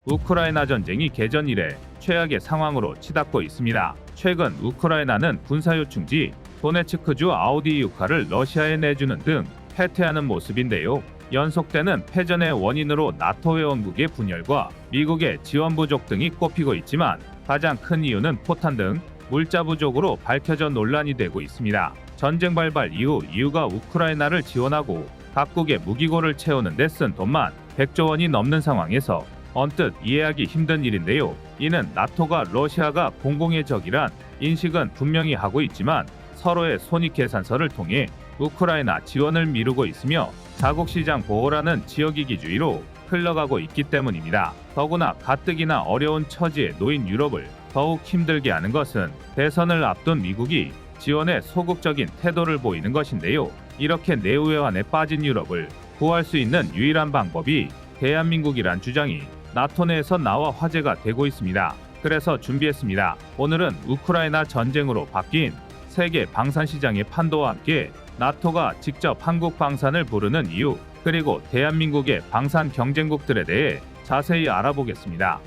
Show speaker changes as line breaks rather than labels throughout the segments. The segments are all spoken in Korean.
우크라이나 전쟁이 개전 이래 최악의 상황으로 치닫고 있습니다. 최근 우크라이나는 군사요충지 도네츠크주 아우디이우카를 러시아에 내주는 등 패퇴하는 모습인데요. 연속되는 패전의 원인으로 나토 회원국의 분열과 미국의 지원 부족 등이 꼽히고 있지만 가장 큰 이유는 포탄 등 물자 부족으로 밝혀져 논란이 되고 있습니다. 전쟁 발발 이후 EU가 우크라이나를 지원하고 각국의 무기고를 채우는 데 쓴 돈만 100조 원이 넘는 상황에서 언뜻 이해하기 힘든 일인데요. 이는 나토가 러시아가 공공의 적이란 인식은 분명히 하고 있지만 서로의 손익계산서를 통해 우크라이나 지원을 미루고 있으며 자국시장 보호라는 지역이기주의로 흘러가고 있기 때문입니다. 더구나 가뜩이나 어려운 처지에 놓인 유럽을 더욱 힘들게 하는 것은 대선을 앞둔 미국이 지원에 소극적인 태도를 보이는 것인데요. 이렇게 내후회환에 빠진 유럽을 구할 수 있는 유일한 방법이 대한민국이란 주장이 나토 내에서 나와 화제가 되고 있습니다. 그래서 준비했습니다. 오늘은 우크라이나 전쟁으로 바뀐 세계 방산 시장의 판도와 함께 나토가 직접 한국 방산을 부르는 이유, 그리고 대한민국의 방산 경쟁국들에 대해 자세히 알아보겠습니다.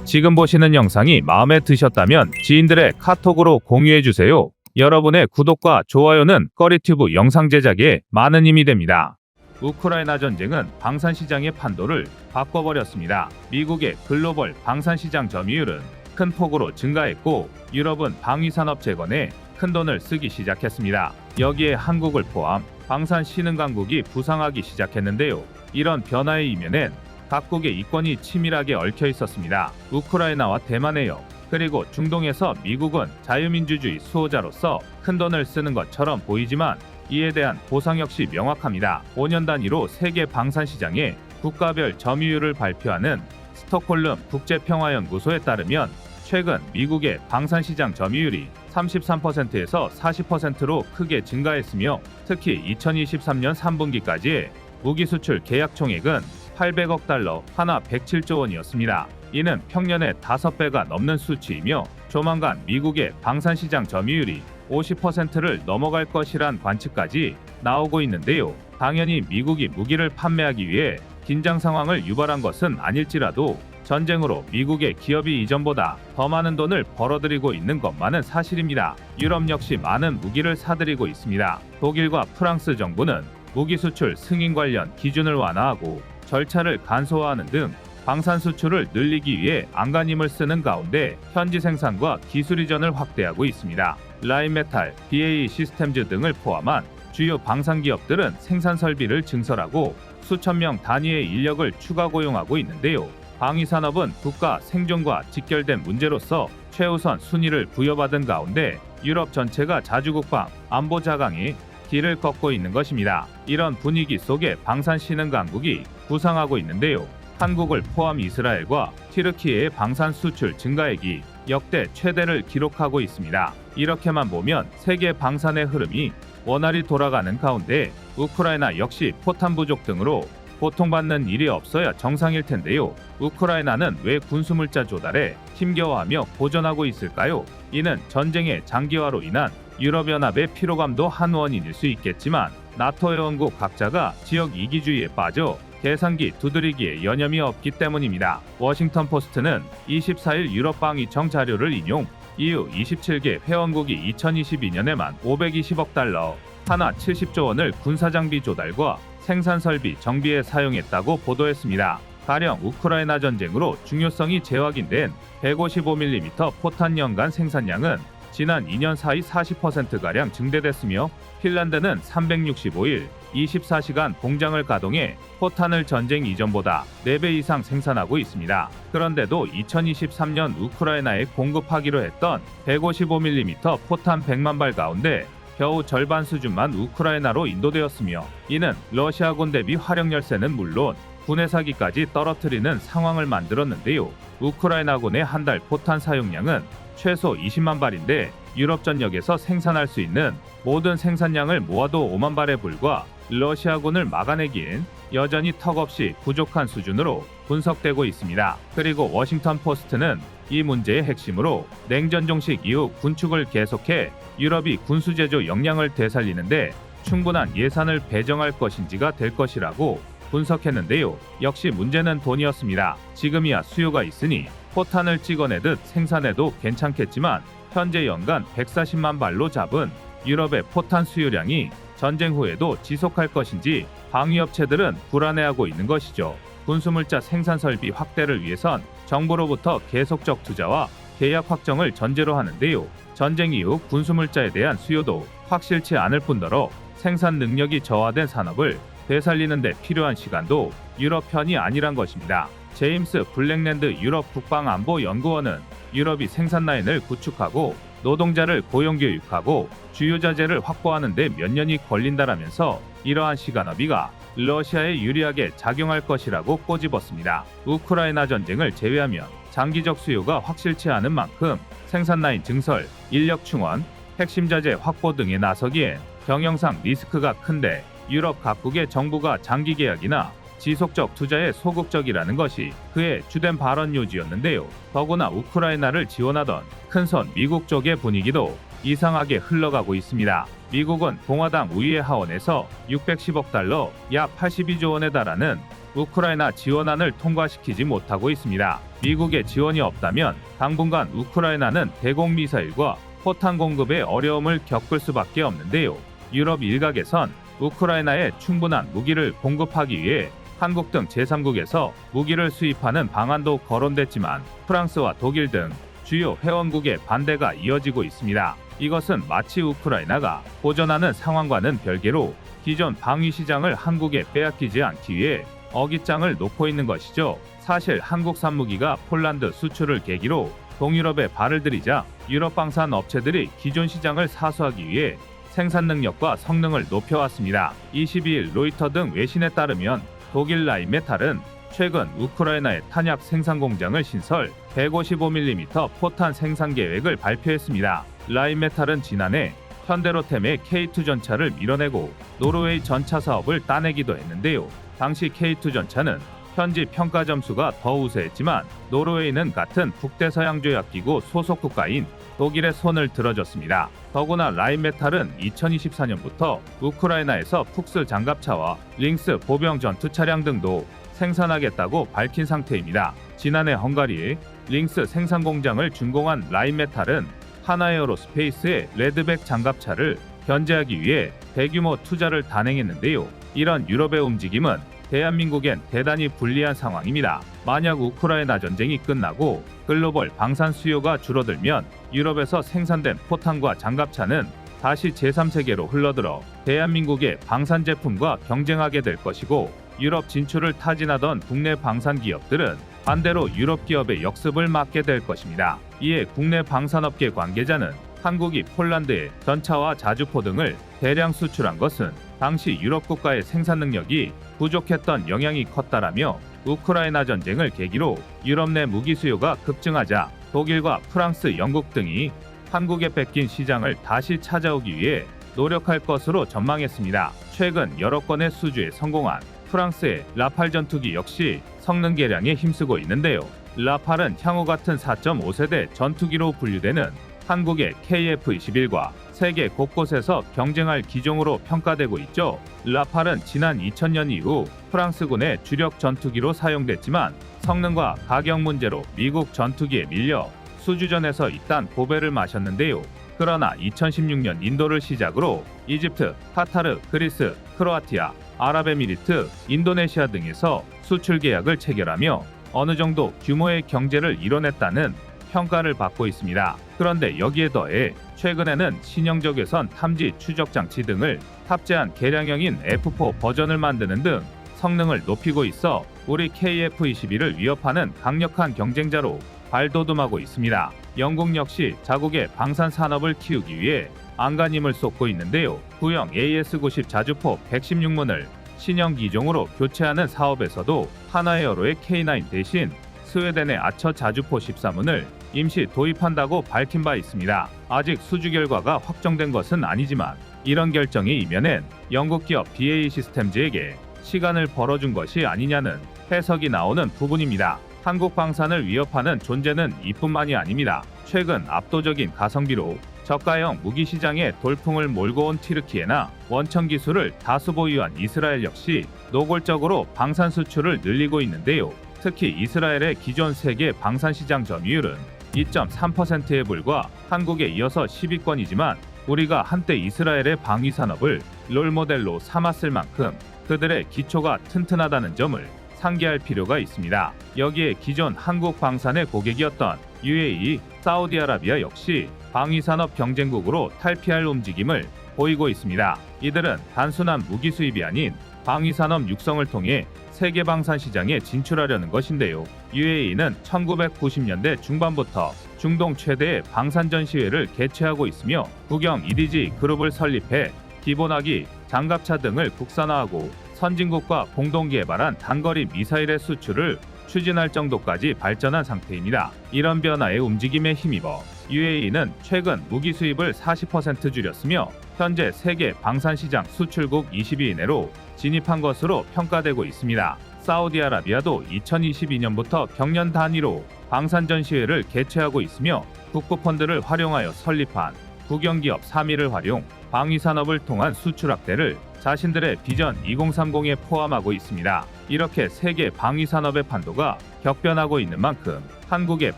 지금 보시는 영상이 마음에 드셨다면 지인들의 카톡으로 공유해주세요. 여러분의 구독과 좋아요는 꺼리튜브 영상 제작에 많은 힘이 됩니다. 우크라이나 전쟁은 방산 시장의 판도를 바꿔버렸습니다. 미국의 글로벌 방산 시장 점유율은 큰 폭으로 증가했고 유럽은 방위산업 재건에 큰 돈을 쓰기 시작했습니다. 여기에 한국을 포함 방산 신흥 강국이 부상하기 시작했는데요. 이런 변화의 이면엔 각국의 이권이 치밀하게 얽혀 있었습니다. 우크라이나와 대만해역, 그리고 중동에서 미국은 자유민주주의 수호자로서 큰 돈을 쓰는 것처럼 보이지만 이에 대한 보상 역시 명확합니다. 5년 단위로 세계 방산 시장의 국가별 점유율을 발표하는 스톡홀름 국제평화연구소에 따르면 최근 미국의 방산 시장 점유율이 33%에서 40%로 크게 증가했으며 특히 2023년 3분기까지의 무기 수출 계약 총액은 800억 달러, 하나 107조 원이었습니다. 이는 평년의 5배가 넘는 수치이며 조만간 미국의 방산 시장 점유율이 50%를 넘어갈 것이란 관측까지 나오고 있는데요. 당연히 미국이 무기를 판매하기 위해 긴장 상황을 유발한 것은 아닐지라도 전쟁으로 미국의 기업이 이전보다 더 많은 돈을 벌어들이고 있는 것만은 사실입니다. 유럽 역시 많은 무기를 사들이고 있습니다. 독일과 프랑스 정부는 무기 수출 승인 관련 기준을 완화하고 절차를 간소화하는 등 방산 수출을 늘리기 위해 안간힘을 쓰는 가운데 현지 생산과 기술 이전을 확대하고 있습니다. 라인메탈, BAE 시스템즈 등을 포함한 주요 방산 기업들은 생산 설비를 증설하고 수천 명 단위의 인력을 추가 고용하고 있는데요. 방위산업은 국가 생존과 직결된 문제로서 최우선 순위를 부여받은 가운데 유럽 전체가 자주국방, 안보 자강에 길을 걷고 있는 것입니다. 이런 분위기 속에 방산 신흥 강국이 부상하고 있는데요. 한국을 포함 이스라엘과 튀르키예의 방산 수출 증가액이 역대 최대를 기록하고 있습니다. 이렇게만 보면 세계 방산의 흐름이 원활히 돌아가는 가운데 우크라이나 역시 포탄 부족 등으로 고통받는 일이 없어야 정상일 텐데요. 우크라이나는 왜 군수물자 조달에 힘겨워하며 고전하고 있을까요? 이는 전쟁의 장기화로 인한 유럽연합의 피로감도 한 원인일 수 있겠지만 나토 회원국 각자가 지역 이기주의에 빠져 계산기 두드리기에 여념이 없기 때문입니다. 워싱턴 포스트는 24일 유럽 방위청 자료를 인용, EU 27개 회원국이 2022년에만 520억 달러, 하나 70조 원을 군사장비 조달과 생산설비 정비에 사용했다고 보도했습니다. 가령 우크라이나 전쟁으로 중요성이 재확인된 155mm 포탄 연간 생산량은 지난 2년 사이 40%가량 증대됐으며 핀란드는 365일 24시간 공장을 가동해 포탄을 전쟁 이전보다 4배 이상 생산하고 있습니다. 그런데도 2023년 우크라이나에 공급하기로 했던 155mm 포탄 100만 발 가운데 겨우 절반 수준만 우크라이나로 인도되었으며 이는 러시아군 대비 화력 열세는 물론 군의 사기까지 떨어뜨리는 상황을 만들었는데요. 우크라이나군의 한 달 포탄 사용량은 최소 20만 발인데 유럽 전역에서 생산할 수 있는 모든 생산량을 모아도 5만 발에 불과 러시아군을 막아내기엔 여전히 턱없이 부족한 수준으로 분석되고 있습니다. 그리고 워싱턴 포스트는 이 문제의 핵심으로 냉전 종식 이후 군축을 계속해 유럽이 군수제조 역량을 되살리는데 충분한 예산을 배정할 것인지가 될 것이라고 분석했는데요. 역시 문제는 돈이었습니다. 지금이야 수요가 있으니 포탄을 찍어내듯 생산해도 괜찮겠지만 현재 연간 140만 발로 잡은 유럽의 포탄 수요량이 전쟁 후에도 지속할 것인지 방위업체들은 불안해하고 있는 것이죠. 군수물자 생산 설비 확대를 위해선 정부로부터 계속적 투자와 계약 확정을 전제로 하는데요. 전쟁 이후 군수물자에 대한 수요도 확실치 않을 뿐더러 생산 능력이 저하된 산업을 되살리는 데 필요한 시간도 유럽 편이 아니란 것입니다. 제임스 블랙랜드 유럽 국방안보연구원은 유럽이 생산 라인을 구축하고 노동자를 고용교육하고 주요 자재를 확보하는 데 몇 년이 걸린다라면서 이러한 시간어비가 러시아에 유리하게 작용할 것이라고 꼬집었습니다. 우크라이나 전쟁을 제외하면 장기적 수요가 확실치 않은 만큼 생산 라인 증설, 인력 충원, 핵심 자재 확보 등에 나서기엔 경영상 리스크가 큰데 유럽 각국의 정부가 장기 계약이나 지속적 투자에 소극적이라는 것이 그의 주된 발언 요지였는데요. 더구나 우크라이나를 지원하던 큰손 미국 쪽의 분위기도 이상하게 흘러가고 있습니다. 미국은 공화당 우위의 하원에서 610억 달러, 약 82조 원에 달하는 우크라이나 지원안을 통과시키지 못하고 있습니다. 미국의 지원이 없다면 당분간 우크라이나는 대공 미사일과 포탄 공급에 어려움을 겪을 수밖에 없는데요. 유럽 일각에선 우크라이나에 충분한 무기를 공급하기 위해 한국 등 제3국에서 무기를 수입하는 방안도 거론됐지만 프랑스와 독일 등 주요 회원국의 반대가 이어지고 있습니다. 이것은 마치 우크라이나가 보전하는 상황과는 별개로 기존 방위 시장을 한국에 빼앗기지 않기 위해 어깃장을 놓고 있는 것이죠. 사실 한국산 무기가 폴란드 수출을 계기로 동유럽에 발을 들이자 유럽 방산 업체들이 기존 시장을 사수하기 위해 생산 능력과 성능을 높여왔습니다. 22일 로이터 등 외신에 따르면 독일 라인메탈은 최근 우크라이나의 탄약 생산 공장을 신설 155mm 포탄 생산 계획을 발표했습니다. 라인메탈은 지난해 현대로템의 K2 전차를 밀어내고 노르웨이 전차 사업을 따내기도 했는데요. 당시 K2 전차는 현지 평가 점수가 더 우세했지만 노르웨이는 같은 북대서양조약기구 소속 국가인 독일의 손을 들어줬습니다. 더구나 라인메탈은 2024년부터 우크라이나에서 푹스 장갑차와 링스 보병 전투 차량 등도 생산하겠다고 밝힌 상태입니다. 지난해 헝가리에 링스 생산 공장을 준공한 라인메탈은 하나에어로스페이스의 레드백 장갑차를 견제하기 위해 대규모 투자를 단행했는데요. 이런 유럽의 움직임은 대한민국엔 대단히 불리한 상황입니다. 만약 우크라이나 전쟁이 끝나고 글로벌 방산 수요가 줄어들면 유럽에서 생산된 포탄과 장갑차는 다시 제3세계로 흘러들어 대한민국의 방산 제품과 경쟁하게 될 것이고 유럽 진출을 타진하던 국내 방산 기업들은 반대로 유럽 기업의 역습을 맞게 될 것입니다. 이에 국내 방산업계 관계자는 한국이 폴란드에 전차와 자주포 등을 대량 수출한 것은 당시 유럽 국가의 생산 능력이 부족했던 영향이 컸다라며 우크라이나 전쟁을 계기로 유럽 내 무기 수요가 급증하자 독일과 프랑스, 영국 등이 한국에 뺏긴 시장을 다시 찾아오기 위해 노력할 것으로 전망했습니다. 최근 여러 건의 수주에 성공한 프랑스의 라팔 전투기 역시 성능 개량에 힘쓰고 있는데요. 라팔은 향후 같은 4.5세대 전투기로 분류되는 한국의 KF-21과 세계 곳곳에서 경쟁할 기종으로 평가되고 있죠. 라팔은 지난 2000년 이후 프랑스군의 주력 전투기로 사용됐지만 성능과 가격 문제로 미국 전투기에 밀려 수주전에서 일단 고배를 마셨는데요. 그러나 2016년 인도를 시작으로 이집트, 카타르, 그리스, 크로아티아, 아랍에미리트, 인도네시아 등에서 수출 계약을 체결하며 어느 정도 규모의 경제를 이뤄냈다는 평가를 받고 있습니다. 그런데 여기에 더해 최근에는 신형적외선 탐지 추적 장치 등을 탑재한 개량형인 F4 버전을 만드는 등 성능을 높이고 있어 우리 KF-21을 위협하는 강력한 경쟁자로 발돋움하고 있습니다. 영국 역시 자국의 방산 산업을 키우기 위해 안간힘을 쏟고 있는데요. 구형 AS-90 자주포 116문을 신형 기종으로 교체하는 사업에서도 하나에어로의 K9 대신 스웨덴의 아처 자주포 14문을 임시 도입한다고 밝힌 바 있습니다. 아직 수주 결과가 확정된 것은 아니지만 이런 결정이 이면엔 영국 기업 BAE 시스템즈에게 시간을 벌어준 것이 아니냐는 해석이 나오는 부분입니다. 한국 방산을 위협하는 존재는 이뿐만이 아닙니다. 최근 압도적인 가성비로 저가형 무기 시장에 돌풍을 몰고 온 튀르키예나 원천 기술을 다수 보유한 이스라엘 역시 노골적으로 방산 수출을 늘리고 있는데요. 특히 이스라엘의 기존 세계 방산 시장 점유율은 2.3%에 불과 한국에 이어서 10위권이지만 우리가 한때 이스라엘의 방위 산업을 롤모델로 삼았을 만큼 그들의 기초가 튼튼하다는 점을 상기할 필요가 있습니다. 여기에 기존 한국 방산의 고객이었던 UAE, 사우디아라비아 역시 방위산업 경쟁국으로 탈피할 움직임을 보이고 있습니다. 이들은 단순한 무기 수입이 아닌 방위산업 육성을 통해 세계 방산 시장에 진출하려는 것인데요. UAE는 1990년대 중반부터 중동 최대의 방산 전시회를 개최하고 있으며 국영 EDG 그룹을 설립해 기본화기, 장갑차 등을 국산화하고 선진국과 공동 개발한 단거리 미사일의 수출을 추진할 정도까지 발전한 상태입니다. 이런 변화의 움직임에 힘입어 UAE는 최근 무기 수입을 40% 줄였으며 현재 세계 방산시장 수출국 20위 이내로 진입한 것으로 평가되고 있습니다. 사우디아라비아도 2022년부터 경년 단위로 방산 전시회를 개최하고 있으며 국부펀드를 활용하여 설립한 국영기업 3위를 활용 방위산업을 통한 수출 확대를 자신들의 비전 2030에 포함하고 있습니다. 이렇게 세계 방위산업의 판도가 격변하고 있는 만큼 한국의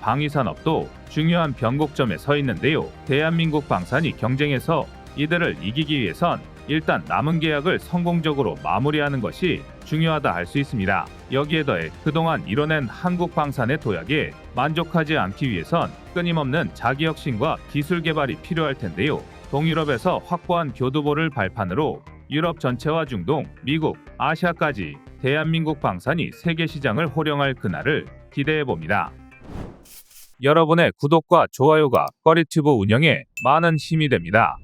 방위산업도 중요한 변곡점에 서 있는데요. 대한민국 방산이 경쟁에서 이들을 이기기 위해선 일단 남은 계약을 성공적으로 마무리하는 것이 중요하다 할 수 있습니다. 여기에 더해 그동안 이뤄낸 한국 방산의 도약에 만족하지 않기 위해선 끊임없는 자기혁신과 기술 개발이 필요할 텐데요. 동유럽에서 확보한 교두보를 발판으로 유럽 전체와 중동, 미국, 아시아까지 대한민국 방산이 세계 시장을 호령할 그날을 기대해봅니다. 여러분의 구독과 좋아요가 꺼리튜브 운영에 많은 힘이 됩니다.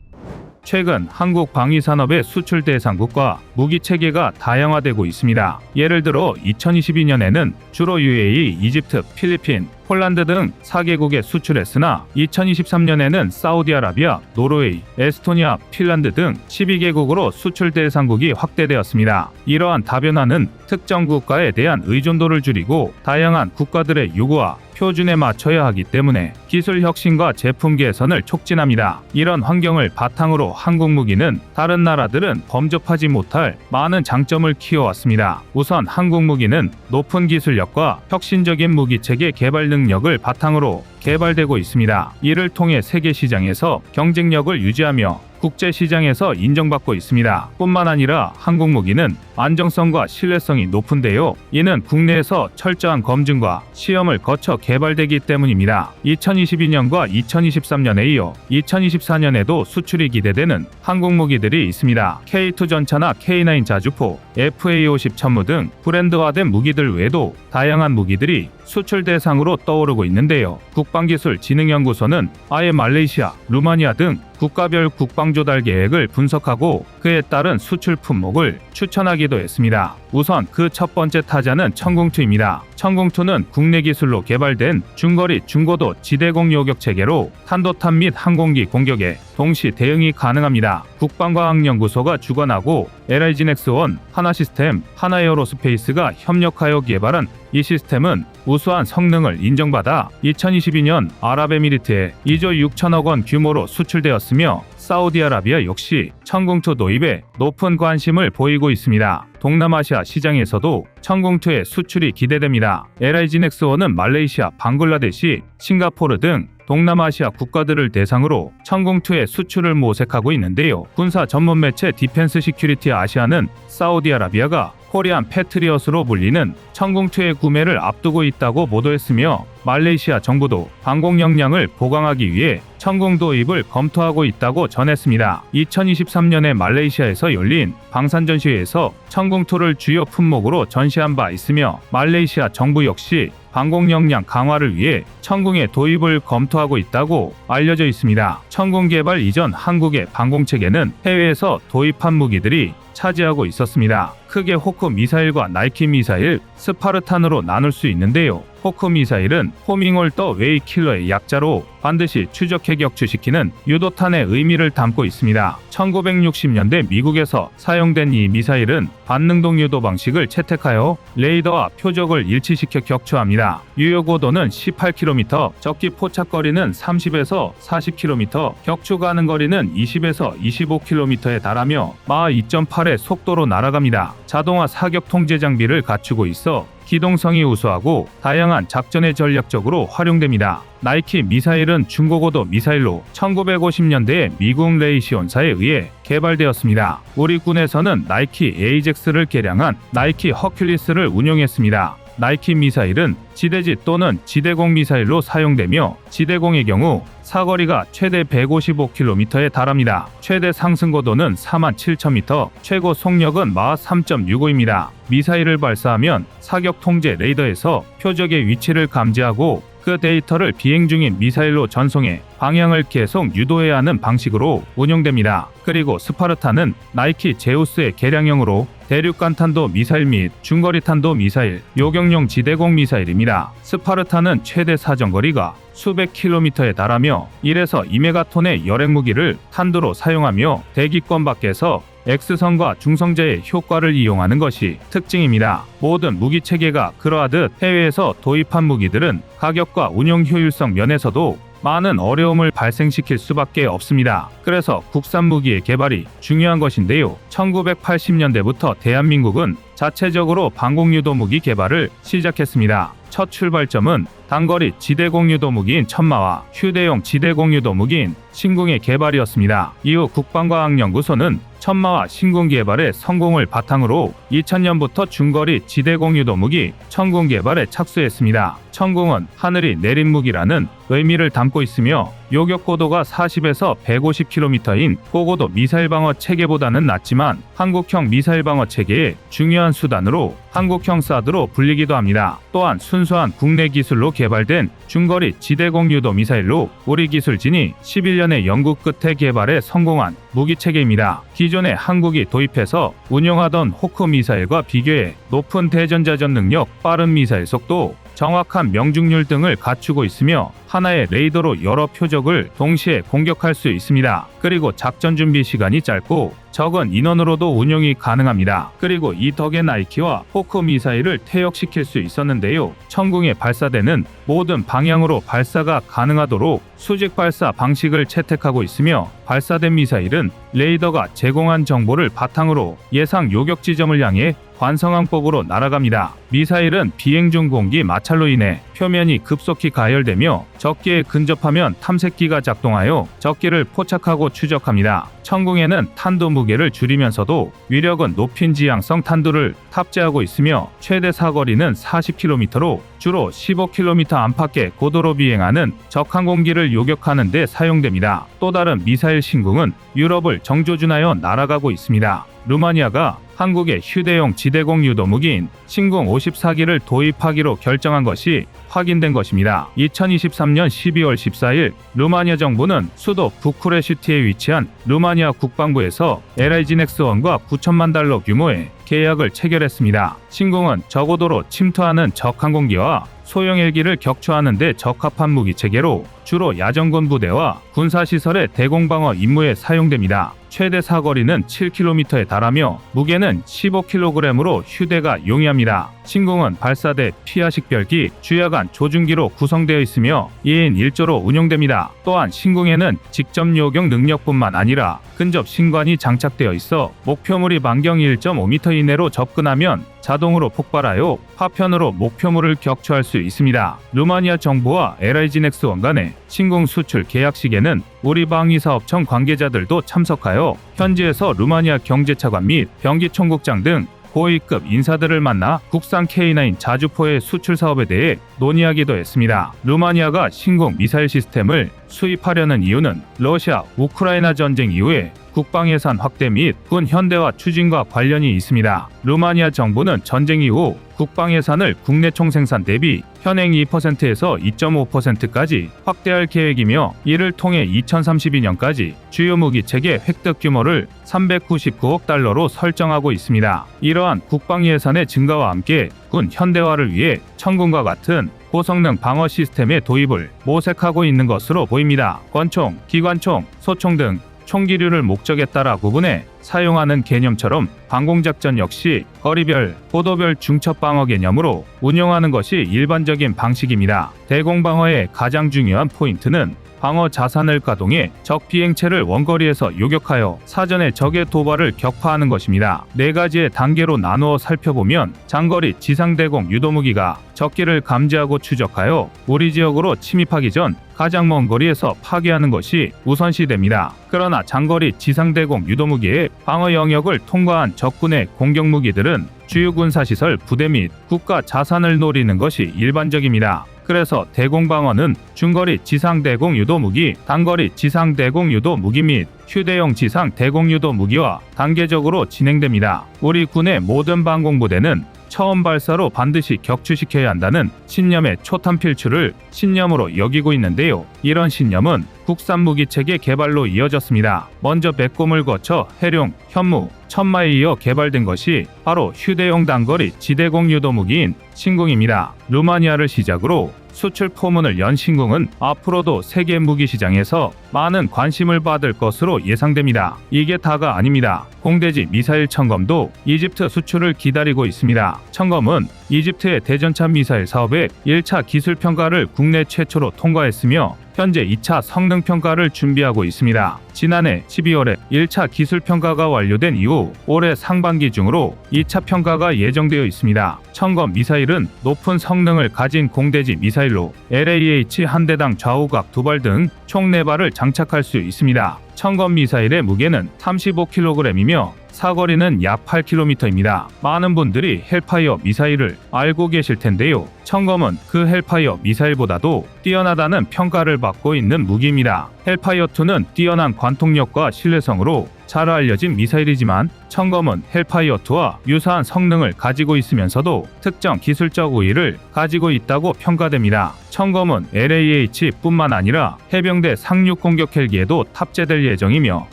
최근 한국 방위산업의 수출 대상국과 무기 체계가 다양화되고 있습니다. 예를 들어 2022년에는 주로 UAE, 이집트, 필리핀, 폴란드 등 4개국에 수출했으나 2023년에는 사우디아라비아, 노르웨이, 에스토니아, 핀란드 등 12개국으로 수출 대상국이 확대되었습니다. 이러한 다변화는 특정 국가에 대한 의존도를 줄이고 다양한 국가들의 요구와 표준에 맞춰야 하기 때문에 기술 혁신과 제품 개선을 촉진합니다. 이런 환경을 바탕으로 한국 무기는 다른 나라들은 범접하지 못할 많은 장점을 키워왔습니다. 우선 한국 무기는 높은 기술력과 혁신적인 무기체계 개발 능력을 바탕으로 개발되고 있습니다. 이를 통해 세계 시장에서 경쟁력을 유지하며 국제 시장에서 인정받고 있습니다. 뿐만 아니라 한국 무기는 안정성과 신뢰성이 높은데요. 이는 국내에서 철저한 검증과 시험을 거쳐 개발되기 때문입니다. 2022년과 2023년에 이어 2024년에도 수출이 기대되는 한국 무기들이 있습니다. K2 전차나 K9 자주포, FA50 천무 등 브랜드화된 무기들 외에도 다양한 무기들이 수출 대상으로 떠오르고 있는데요. 국방기술진흥연구소는 아예 말레이시아, 루마니아 등 국가별 국방조달 계획을 분석하고 그에 따른 수출 품목을 추천하기도 했습니다. 우선 그 첫 번째 타자는 천궁2입니다. 천궁2는 국내 기술로 개발된 중거리 중고도 지대공 요격 체계로 탄도탄 및 항공기 공격에 동시 대응이 가능합니다. 국방과학연구소가 주관하고 LIG넥스1, 하나시스템, 하나에어로스페이스가 협력하여 개발한 이 시스템은 우수한 성능을 인정받아 2022년 아랍에미리트에 2조 6천억 원 규모로 수출되었으며 사우디아라비아 역시 천궁2 도입에 높은 관심을 보이고 있습니다. 동남아시아 시장에서도 천궁2의 수출이 기대됩니다. LIG넥스1은 말레이시아, 방글라데시, 싱가포르 등 동남아시아 국가들을 대상으로 천궁2의 수출을 모색하고 있는데요. 군사 전문 매체 디펜스 시큐리티 아시아는 사우디아라비아가 코리안 패트리엇으로 불리는 천궁2의 구매를 앞두고 있다고 보도했으며 말레이시아 정부도 방공 역량을 보강하기 위해 천궁 도입을 검토하고 있다고 전했습니다. 2023년에 말레이시아에서 열린 방산전시회에서 천궁2를 주요 품목으로 전시한 바 있으며 말레이시아 정부 역시 방공 역량 강화를 위해 천궁의 도입을 검토하고 있다고 알려져 있습니다. 천궁 개발 이전 한국의 방공체계는 해외에서 도입한 무기들이 차지하고 있었습니다. 크게 호크 미사일과 나이키 미사일, 스파르탄으로 나눌 수 있는데요. 호크 미사일은 호밍 더 웨이 킬러의 약자로 반드시 추적해 격추시키는 유도탄의 의미를 담고 있습니다. 1960년대 미국에서 사용된 이 미사일은 반능동 유도 방식을 채택하여 레이더와 표적을 일치시켜 격추합니다. 유효 고도는 18km, 적기 포착거리는 30에서 40km, 격추 가능 거리는 20에서 25km에 달하며 마하 2.8의 속도로 날아갑니다. 자동화 사격 통제 장비를 갖추고 있어 기동성이 우수하고 다양한 작전에 전략적으로 활용됩니다. 나이키 미사일은 중고고도 미사일로 1950년대에 미국 레이시온사에 의해 개발되었습니다. 우리 군에서는 나이키 에이젝스를 개량한 나이키 허큘리스를 운용했습니다. 나이키 미사일은 지대지 또는 지대공 미사일로 사용되며 지대공의 경우 사거리가 최대 155km에 달합니다. 최대 상승고도는 47,000m, 최고 속력은 마하 3.65입니다. 미사일을 발사하면 사격 통제 레이더에서 표적의 위치를 감지하고 그 데이터를 비행 중인 미사일로 전송해 방향을 계속 유도해야 하는 방식으로 운용됩니다. 그리고 스파르타는 나이키 제우스의 개량형으로 대륙간탄도 미사일 및 중거리탄도 미사일, 요격용 지대공 미사일입니다. 스파르타는 최대 사정거리가 수백 킬로미터에 달하며 1에서 2메가톤의 열핵무기를 탄두로 사용하며 대기권 밖에서 X선과 중성자의 효과를 이용하는 것이 특징입니다. 모든 무기체계가 그러하듯 해외에서 도입한 무기들은 가격과 운용 효율성 면에서도 많은 어려움을 발생시킬 수밖에 없습니다. 그래서 국산 무기의 개발이 중요한 것인데요. 1980년대부터 대한민국은 자체적으로 방공유도 무기 개발을 시작했습니다. 첫 출발점은 단거리 지대공 유도 무기인 천마와 휴대용 지대공 유도 무기인 신궁의 개발이었습니다. 이후 국방과학연구소는 천마와 신궁 개발의 성공을 바탕으로 2000년부터 중거리 지대공 유도 무기 천궁 개발에 착수했습니다. 천궁은 하늘이 내린 무기라는 의미를 담고 있으며 요격 고도가 40에서 150km인 고고도 미사일 방어 체계보다는 낮지만 한국형 미사일 방어 체계의 중요한 수단으로 한국형 사드로 불리기도 합니다. 또한 순수한 국내 기술로 개발된 중거리 지대공 유도 미사일로 우리 기술진이 11년의 연구 끝에 개발에 성공한 무기체계입니다. 기존에 한국이 도입해서 운용하던 호크 미사일과 비교해 높은 대전자전 능력, 빠른 미사일 속도, 정확한 명중률 등을 갖추고 있으며 하나의 레이더로 여러 표적을 동시에 공격할 수 있습니다. 그리고 작전 준비 시간이 짧고 적은 인원으로도 운용이 가능합니다. 그리고 이 덕에 나이키와 호크 미사일을 퇴역시킬 수 있었는데요. 천궁에 발사되는 모든 방향으로 발사가 가능하도록 수직 발사 방식을 채택하고 있으며 발사된 미사일은 레이더가 제공한 정보를 바탕으로 예상 요격 지점을 향해 관성항법으로 날아갑니다. 미사일은 비행 중 공기 마찰로 인해 표면이 급속히 가열되며 적기에 근접하면 탐색기가 작동하여 적기를 포착하고 추적합니다. 천궁에는 탄도 무게를 줄이면서도 위력은 높인 지향성 탄두를 탑재하고 있으며 최대 사거리는 40km로 주로 15km 안팎의 고도로 비행하는 적 항공기를 요격하는 데 사용됩니다. 또 다른 미사일 신궁은 유럽을 정조준하여 날아가고 있습니다. 루마니아가 한국의 휴대용 지대공 유도 무기인 신궁 54기를 도입하기로 결정한 것이 확인된 것입니다. 2023년 12월 14일 루마니아 정부는 수도 부쿠레슈티에 위치한 루마니아 국방부에서 LIG넥스1과 9천만 달러 규모의 계약을 체결했습니다. 신궁은 저고도로 침투하는 적 항공기와 소형 헬기를 격추하는 데 적합한 무기체계로 주로 야전군 부대와 군사시설의 대공방어 임무에 사용됩니다. 최대 사거리는 7km에 달하며 무게는 15kg으로 휴대가 용이합니다. 신궁은 발사대 피하식별기, 주야간 조준기로 구성되어 있으며 2인 1조로 운용됩니다. 또한 신궁에는 직접 요격 능력뿐만 아니라 근접 신관이 장착되어 있어 목표물이 반경 1.5m 이내로 접근하면 자동으로 폭발하여 파편으로 목표물을 격추할 수 있습니다. 루마니아 정부와 LIG넥스1 간의 신궁 수출 계약식에는 우리 방위사업청 관계자들도 참석하여 현지에서 루마니아 경제차관 및 병기총국장 등 고위급 인사들을 만나 국산 K9 자주포의 수출 사업에 대해 논의하기도 했습니다. 루마니아가 신궁 미사일 시스템을 수입하려는 이유는 러시아, 우크라이나 전쟁 이후에 국방 예산 확대 및 군 현대화 추진과 관련이 있습니다. 루마니아 정부는 전쟁 이후 국방 예산을 국내 총생산 대비 현행 2%에서 2.5%까지 확대할 계획이며 이를 통해 2032년까지 주요 무기 체계 획득 규모를 399억 달러로 설정하고 있습니다. 이러한 국방 예산의 증가와 함께 군 현대화를 위해 천궁과 같은 고성능 방어 시스템의 도입을 모색하고 있는 것으로 보입니다. 권총, 기관총, 소총 등 총기류를 목적에 따라 구분해 사용하는 개념처럼 방공작전 역시 거리별, 고도별 중첩방어 개념으로 운용하는 것이 일반적인 방식입니다. 대공방어의 가장 중요한 포인트는 방어 자산을 가동해 적 비행체를 원거리에서 요격하여 사전에 적의 도발을 격파하는 것입니다. 네 가지의 단계로 나누어 살펴보면 장거리 지상대공 유도무기가 적기를 감지하고 추적하여 우리 지역으로 침입하기 전 가장 먼 거리에서 파괴하는 것이 우선시됩니다. 그러나 장거리 지상대공 유도무기의 방어 영역을 통과한 적군의 공격무기들은 주요 군사시설, 부대 및 국가 자산을 노리는 것이 일반적입니다. 그래서 대공방어는 중거리 지상대공 유도무기, 단거리 지상대공 유도무기 및 휴대용 지상대공유도무기와 단계적으로 진행됩니다. 우리 군의 모든 방공부대는 처음 발사로 반드시 격추시켜야 한다는 신념의 초탄 필출을 신념으로 여기고 있는데요. 이런 신념은 국산 무기체계 개발로 이어졌습니다. 먼저 백곰을 거쳐 해룡, 현무, 천마에 이어 개발된 것이 바로 휴대용 단거리 지대공 유도무기인 신궁입니다. 루마니아를 시작으로 수출 포문을 연 신궁은 앞으로도 세계 무기 시장에서 많은 관심을 받을 것으로 예상됩니다. 이게 다가 아닙니다. 공대지 미사일 청검도 이집트 수출을 기다리고 있습니다. 청검은 이집트의 대전차 미사일 사업의 1차 기술평가를 국내 최초로 통과했으며 현재 2차 성능평가를 준비하고 있습니다. 지난해 12월에 1차 기술평가가 완료된 이후 올해 상반기 중으로 2차 평가가 예정되어 있습니다. 청검 미사일은 높은 성능을 가진 공대지 미사일로 LAH 한 대당 좌우각 2발 등 총 4발을 장착할 수 있습니다. 청검 미사일의 무게는 35kg이며 사거리는 약 8km입니다. 많은 분들이 헬파이어 미사일을 알고 계실 텐데요. 청검은 그 헬파이어 미사일보다도 뛰어나다는 평가를 받고 있는 무기입니다. 헬파이어2는 뛰어난 관통력과 신뢰성으로 잘 알려진 미사일이지만 청검은 헬파이어2와 유사한 성능을 가지고 있으면서도 특정 기술적 우위를 가지고 있다고 평가됩니다. 청검은 LAH뿐만 아니라 해병대 상륙 공격 헬기에도 탑재될 예정이며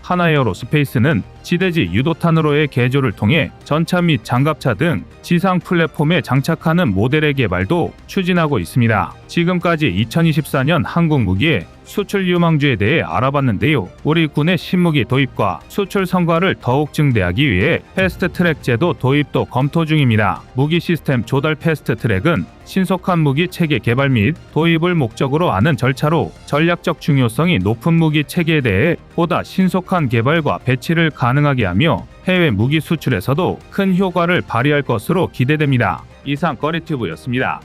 하나에어로스페이스는 지대지 유도탄으로의 개조를 통해 전차 및 장갑차 등 지상 플랫폼에 장착하는 모델의 개발도 추진하고 있습니다. 지금까지 2024년 한국 무기의 수출 유망주에 대해 알아봤는데요. 우리 군의 신무기 도입과 수출 성과를 더욱 증대하기 위해 패스트트랙 제도 도입도 검토 중입니다. 무기 시스템 조달 패스트트랙은 신속한 무기 체계 개발 및 도입을 목적으로 하는 절차로 전략적 중요성이 높은 무기 체계에 대해 보다 신속한 개발과 배치를 가능하게 하며 해외 무기 수출에서도 큰 효과를 발휘할 것으로 기대됩니다. 이상 꺼리튜브였습니다.